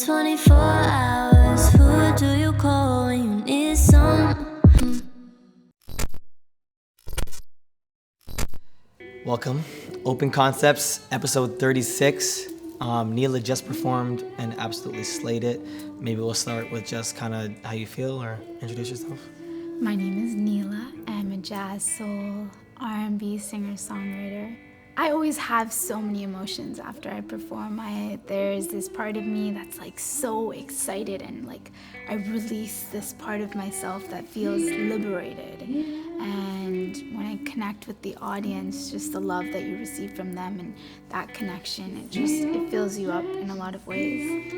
24 hours, who do you call when you need some? Welcome, Open Concepts, episode 36. Neela just performed and absolutely slayed it. Maybe we'll start with just kind of how you feel or introduce yourself. My name is Neela. I'm a jazz, soul, R&B singer-songwriter. I always have so many emotions after I perform. There's this part of me that's like so excited and like I release this part of myself that feels liberated. And when I connect with the audience, just the love that you receive from them and that connection, it fills you up in a lot of ways.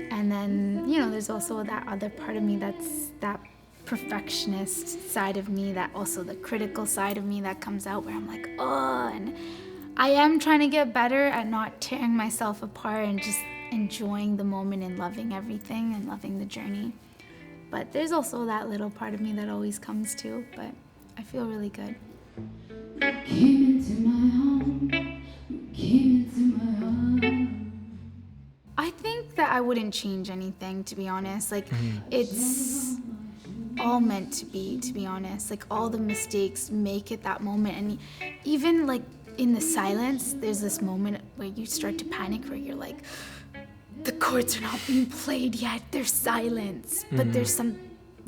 And then, there's also that other part of me that's that perfectionist side of me, that also the critical side of me that comes out where I'm like, oh, and I am trying to get better at not tearing myself apart and just enjoying the moment and loving everything and loving the journey. But there's also that little part of me that always comes too, but I feel really good. You came into my home, you came into my heart. I think that I wouldn't change anything, to be honest. It's all meant to be honest. Like, all the mistakes make it that moment. And even, like, in the silence, there's this moment where you start to panic, where you're like, the chords are not being played yet. There's silence. But there's some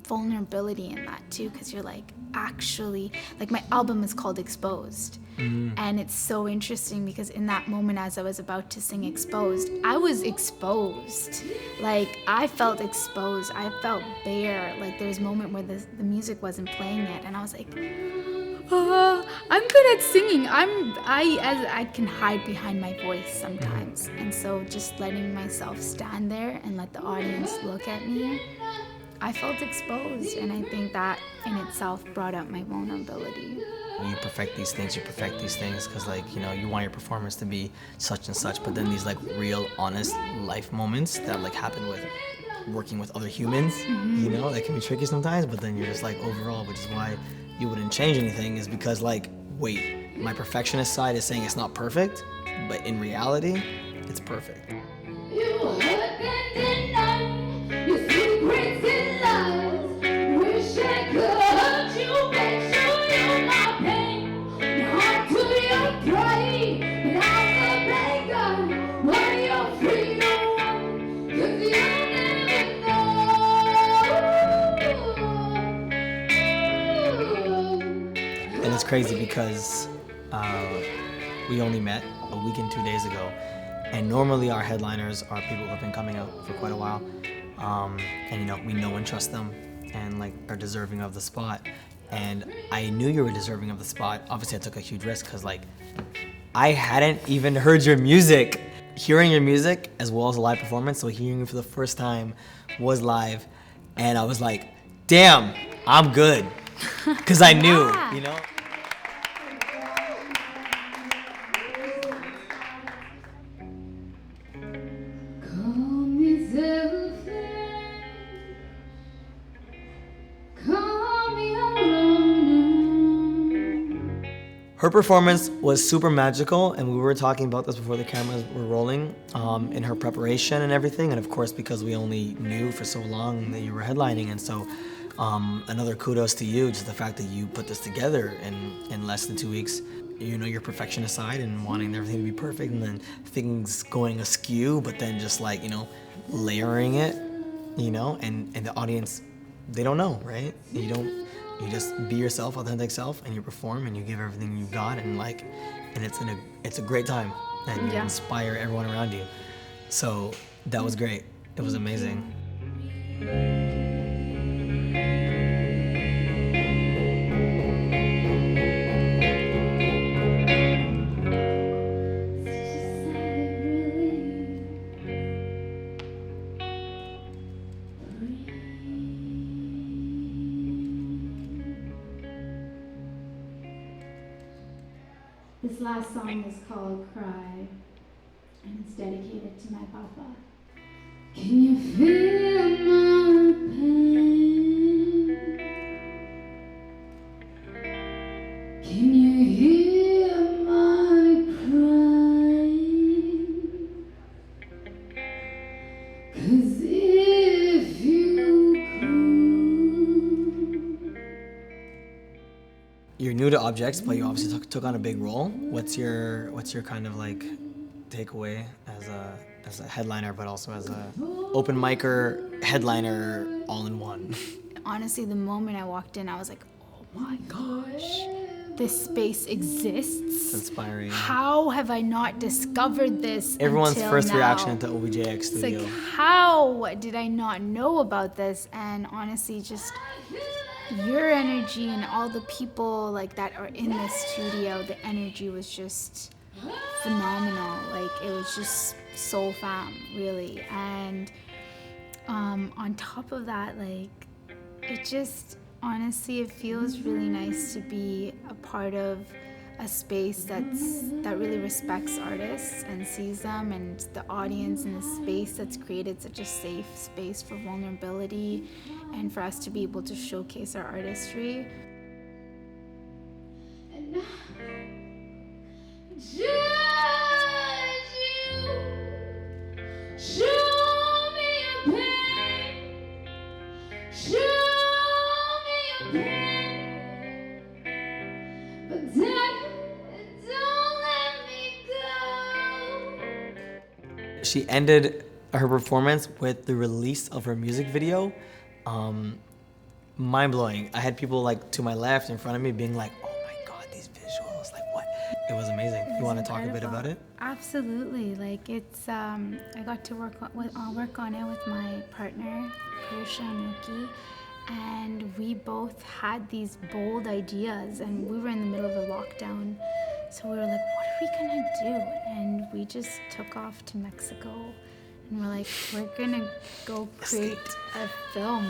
vulnerability in that, too, because you're, like, actually... Like, my album is called Exposed. And it's so interesting because in that moment, as I was about to sing Exposed, I was exposed. Like, I felt exposed. I felt bare. Like, there was a moment where the music wasn't playing yet, and I was like, I'm good at singing. I can hide behind my voice sometimes. And so just letting myself stand there and let the audience look at me, I felt exposed. And I think that in itself brought out my vulnerability. You perfect these things because, like, you want your performance to be such and such, but then these, like, real, honest life moments that, like, happen with working with other humans, that can be tricky sometimes, but then you're just, like, overall, which is why you wouldn't change anything, is because, like, wait, my perfectionist side is saying it's not perfect, but in reality, it's perfect. You can't deny your secrets and lies. Wish I could hurt you, make sure you're my pain. My heart to your pride, but I'm the bad guy. Why you're free to run, 'cause you never know. And it's crazy because we only met a week and 2 days ago, and normally our headliners are people who have been coming out for quite a while, and we know and trust them and, like, are deserving of the spot. And I knew you were deserving of the spot. Obviously, I took a huge risk because, like, I hadn't even heard your music. Hearing your music as well as a live performance, so hearing it for the first time was live, and I was like, damn, I'm good. Because I knew, Call me selfish, call me alone. Her performance was super magical, and we were talking about this before the cameras were rolling, in her preparation and everything, and of course because we only knew for so long that you were headlining, and so another kudos to you, just the fact that you put this together in less than 2 weeks. Your perfectionist side and wanting everything to be perfect, and then things going askew, but then just, like, layering it, and the audience, they don't know, right? You just be yourself, authentic self, and you perform and you give everything you got, and it's a great time, and you inspire everyone around you. So that was great. It was amazing. This last song is called Cry, and it's dedicated to my papa. Can you feel my pain? Can you hear my crying? 'Cause if you could. You're new to objects, but you obviously took on a big role. What's your kind of like takeaway as a headliner, but also as a open micer, headliner, all in one? Honestly, the moment I walked in, I was like, oh my gosh, this space exists. It's inspiring. How have I not discovered this Everyone's until first now? reaction to OBJX It's Studio. like, how did I not know about this? And honestly, just your energy and all the people like that are in this studio, the energy was just phenomenal. Like, it was just soul fam, really. And on top of that, like, it just, honestly, it feels really nice to be a part of a space that really respects artists and sees them, and the audience in the space that's created such a safe space for vulnerability and for us to be able to showcase our artistry. And I judge you. Show me your pain. Show me your pain. But don't let me go. She ended her performance with the release of her music video. Mind-blowing. I had people like to my left, in front of me, being like, oh my God, these visuals, like what? It was amazing. You want to talk a bit about it? Absolutely. Like, it's I got to work on it with my partner, Purusha Anuki, and we both had these bold ideas, and we were in the middle of a lockdown, so we were like, what are we gonna do? And we just took off to Mexico, and we're like, we're gonna go create a film.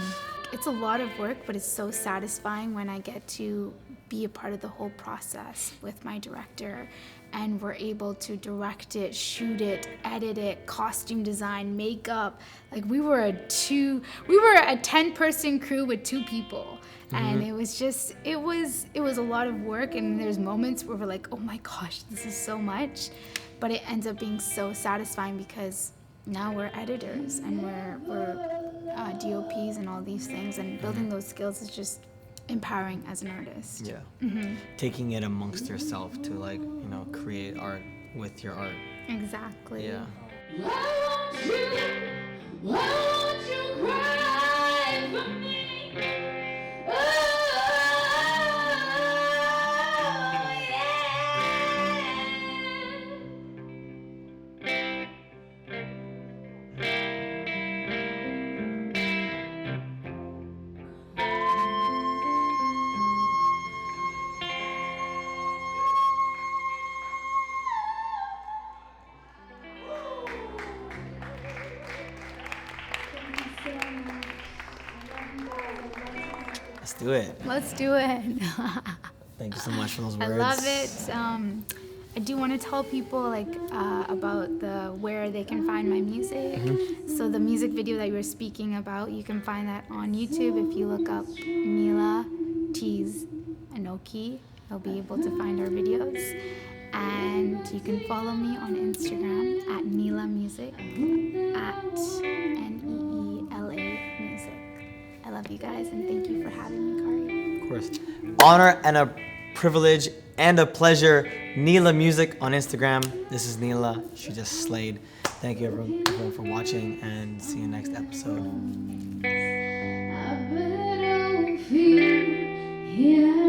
It's a lot of work, but it's so satisfying when I get to be a part of the whole process with my director, and we're able to direct it, shoot it, edit it, costume design, makeup. Like, we were a 10-person crew with 2 people. And it was just, it was a lot of work, and there's moments where we're like, oh my gosh, this is so much. But it ends up being so satisfying because now we're editors and we're DOPs and all these things, and building those skills is just empowering as an artist. Yeah. Taking it amongst yourself to, like, you know, create art with your art. Exactly. Yeah. Why won't you cry for me? Oh, Let's do it. Let's do it. Thank you so much for those words. I love it. I do want to tell people about where they can find my music. So the music video that you were speaking about, you can find that on YouTube. If you look up Neela Tease Anoki, you'll be able to find our videos. And you can follow me on Instagram at Neela Music, at Neela Music. I love you guys, and thank you for having me, Kari. Of course. Honor and a privilege and a pleasure. Neela Music on Instagram. This is Neela. She just slayed. Thank you everyone for watching, and see you next episode. I bet I don't feel, yeah.